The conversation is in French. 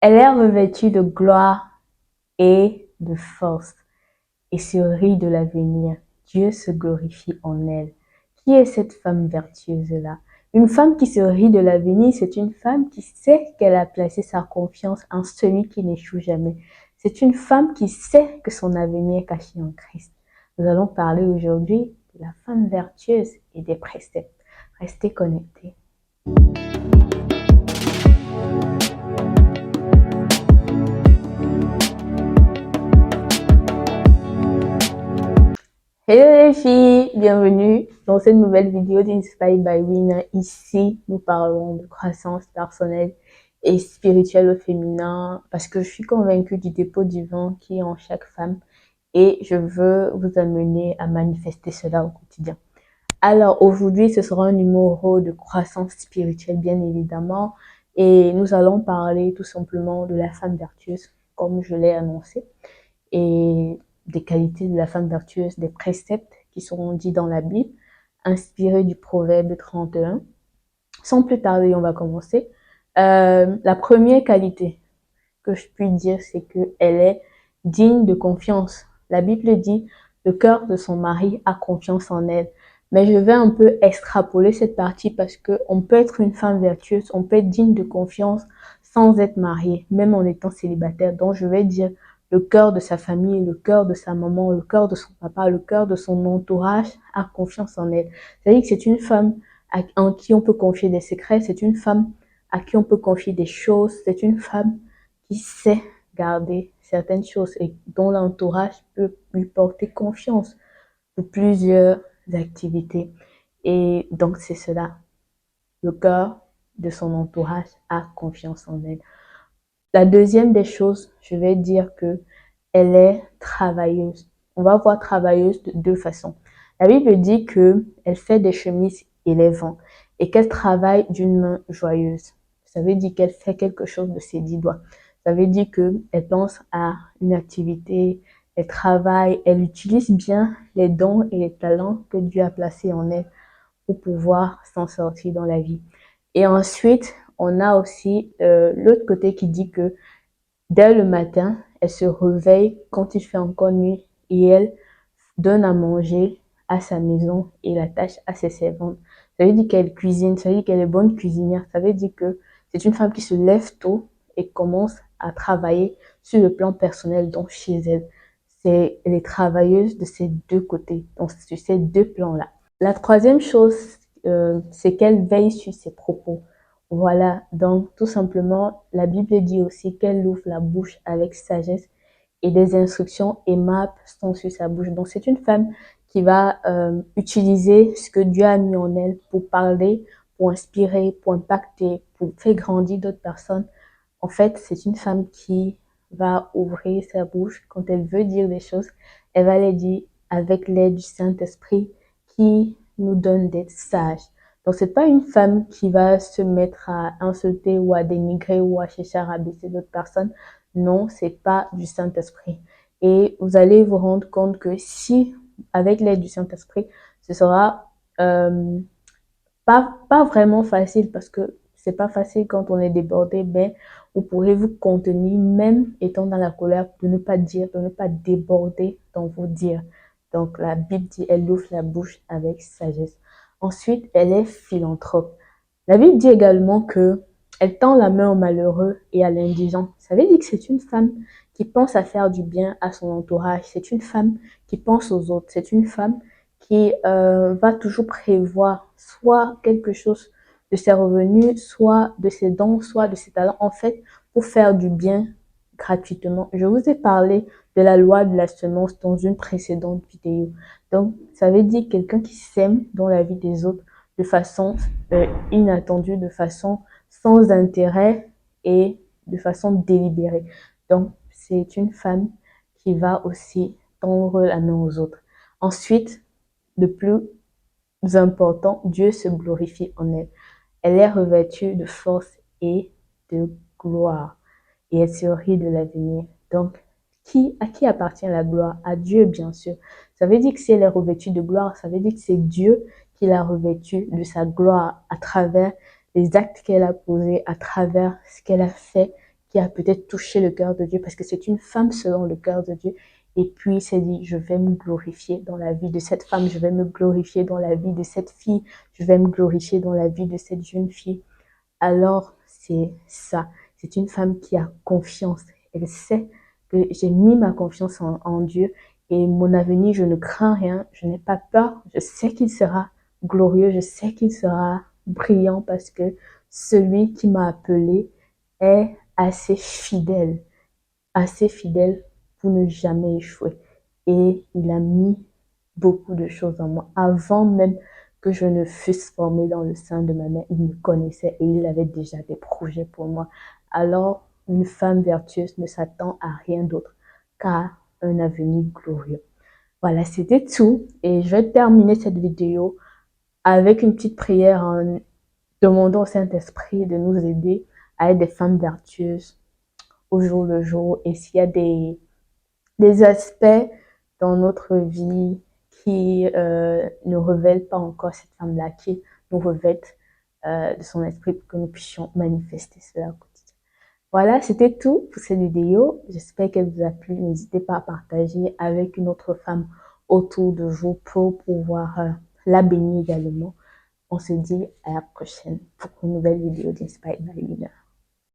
Elle est revêtue de gloire et de force et se rit de l'avenir. Dieu se glorifie en elle. Qui est cette femme vertueuse-là? Une femme qui se rit de l'avenir, c'est une femme qui sait qu'elle a placé sa confiance en celui qui n'échoue jamais. C'est une femme qui sait que son avenir est caché en Christ. Nous allons parler aujourd'hui de la femme vertueuse et des préceptes. Restez connectés. Hello les filles, bienvenue dans cette nouvelle vidéo d'Inspire by Winner. Ici, nous parlons de croissance personnelle et spirituelle au féminin parce que je suis convaincue du dépôt divin qui est en chaque femme et je veux vous amener à manifester cela au quotidien. Alors aujourd'hui, ce sera un numéro de croissance spirituelle bien évidemment et nous allons parler tout simplement de la femme vertueuse comme je l'ai annoncé et des qualités de la femme vertueuse, des préceptes qui seront dits dans la Bible, inspirés du Proverbe 31. Sans plus tarder, on va commencer. La première qualité que je puis dire, c'est qu'elle est digne de confiance. La Bible dit, le cœur de son mari a confiance en elle. Mais je vais un peu extrapoler cette partie parce que on peut être une femme vertueuse, on peut être digne de confiance sans être mariée, même en étant célibataire. Donc je vais dire le cœur de sa famille, le cœur de sa maman, le cœur de son papa, le cœur de son entourage a confiance en elle. C'est-à-dire que c'est une femme en qui on peut confier des secrets, c'est une femme à qui on peut confier des choses, c'est une femme qui sait garder certaines choses et dont l'entourage peut lui porter confiance pour plusieurs activités. Et donc c'est cela. Le cœur de son entourage a confiance en elle. La deuxième des choses, je vais dire que elle est travailleuse. On va voir travailleuse de deux façons. La Bible dit que elle fait des chemises et les vend et qu'elle travaille d'une main joyeuse. Ça veut dire qu'elle fait quelque chose de ses 10 doigts. Ça veut dire qu'elle pense à une activité, elle travaille, elle utilise bien les dons et les talents que Dieu a placés en elle pour pouvoir s'en sortir dans la vie. Et ensuite, on a aussi l'autre côté qui dit que dès le matin, elle se réveille quand il fait encore nuit et elle donne à manger à sa maison et la tâche à ses servantes. Ça veut dire qu'elle cuisine, ça veut dire qu'elle est bonne cuisinière, ça veut dire que c'est une femme qui se lève tôt et commence à travailler sur le plan personnel, donc chez elle. Elle est travailleuse de ces deux côtés, donc sur ces deux plans-là. La troisième chose, c'est qu'elle veille sur ses propos. Voilà, donc tout simplement, la Bible dit aussi qu'elle ouvre la bouche avec sagesse et des instructions aimables sont sur sa bouche. Donc c'est une femme qui va utiliser ce que Dieu a mis en elle pour parler, pour inspirer, pour impacter, pour faire grandir d'autres personnes. En fait, c'est une femme qui va ouvrir sa bouche quand elle veut dire des choses. Elle va les dire avec l'aide du Saint-Esprit qui nous donne d'être sages. Donc, c'est pas une femme qui va se mettre à insulter ou à dénigrer ou à chercher à rabaisser d'autres personnes. Non, c'est pas du Saint-Esprit. Et vous allez vous rendre compte que si, avec l'aide du Saint-Esprit, ce sera pas vraiment facile parce que c'est pas facile quand on est débordé, mais vous pourrez vous contenir même étant dans la colère de ne pas dire, de ne pas déborder dans vos dires. Donc la Bible dit, elle ouvre la bouche avec sagesse. Ensuite, elle est philanthrope. La Bible dit également que elle tend la main aux malheureux et à l'indigent. Ça veut dire que c'est une femme qui pense à faire du bien à son entourage. C'est une femme qui pense aux autres. C'est une femme qui va toujours prévoir soit quelque chose de ses revenus, soit de ses dons, soit de ses talents, en fait, pour faire du bien gratuitement. Je vous ai parlé de la loi de la semence dans une précédente vidéo. Donc, ça veut dire quelqu'un qui sème dans la vie des autres de façon inattendue, de façon sans intérêt et de façon délibérée. Donc, c'est une femme qui va aussi tendre la main aux autres. Ensuite, le plus important, Dieu se glorifie en elle. Elle est revêtue de force et de gloire. Et elle se rit de l'avenir. Donc, à qui appartient la gloire? À Dieu, bien sûr. Ça veut dire que si elle est revêtue de gloire, ça veut dire que c'est Dieu qui l'a revêtue de sa gloire à travers les actes qu'elle a posés, à travers ce qu'elle a fait, qui a peut-être touché le cœur de Dieu, parce que c'est une femme selon le cœur de Dieu. Et puis il s'est dit, je vais me glorifier dans la vie de cette femme, je vais me glorifier dans la vie de cette fille, je vais me glorifier dans la vie de cette jeune fille. Alors c'est ça, c'est une femme qui a confiance. Elle sait que j'ai mis ma confiance en Dieu et mon avenir, je ne crains rien, je n'ai pas peur, je sais qu'il sera glorieux, je sais qu'il sera brillant parce que celui qui m'a appelé est assez fidèle pour ne jamais échouer. Et il a mis beaucoup de choses en moi. Avant même que je ne fusse formée dans le sein de ma mère, il me connaissait et il avait déjà des projets pour moi. Alors, une femme vertueuse ne s'attend à rien d'autre qu'à un avenir glorieux. Voilà, c'était tout. Et je vais terminer cette vidéo avec une petite prière en demandant au Saint-Esprit de nous aider à être des femmes vertueuses au jour le jour. Et s'il y a des aspects dans notre vie qui ne révèlent pas encore cette femme-là, qui nous revêtent de son esprit pour que nous puissions manifester cela au quotidien. Voilà, c'était tout pour cette vidéo. J'espère qu'elle vous a plu. N'hésitez pas à partager avec une autre femme autour de vous pour pouvoir la bénir également. On se dit à la prochaine pour une nouvelle vidéo d'Inspire by Lina.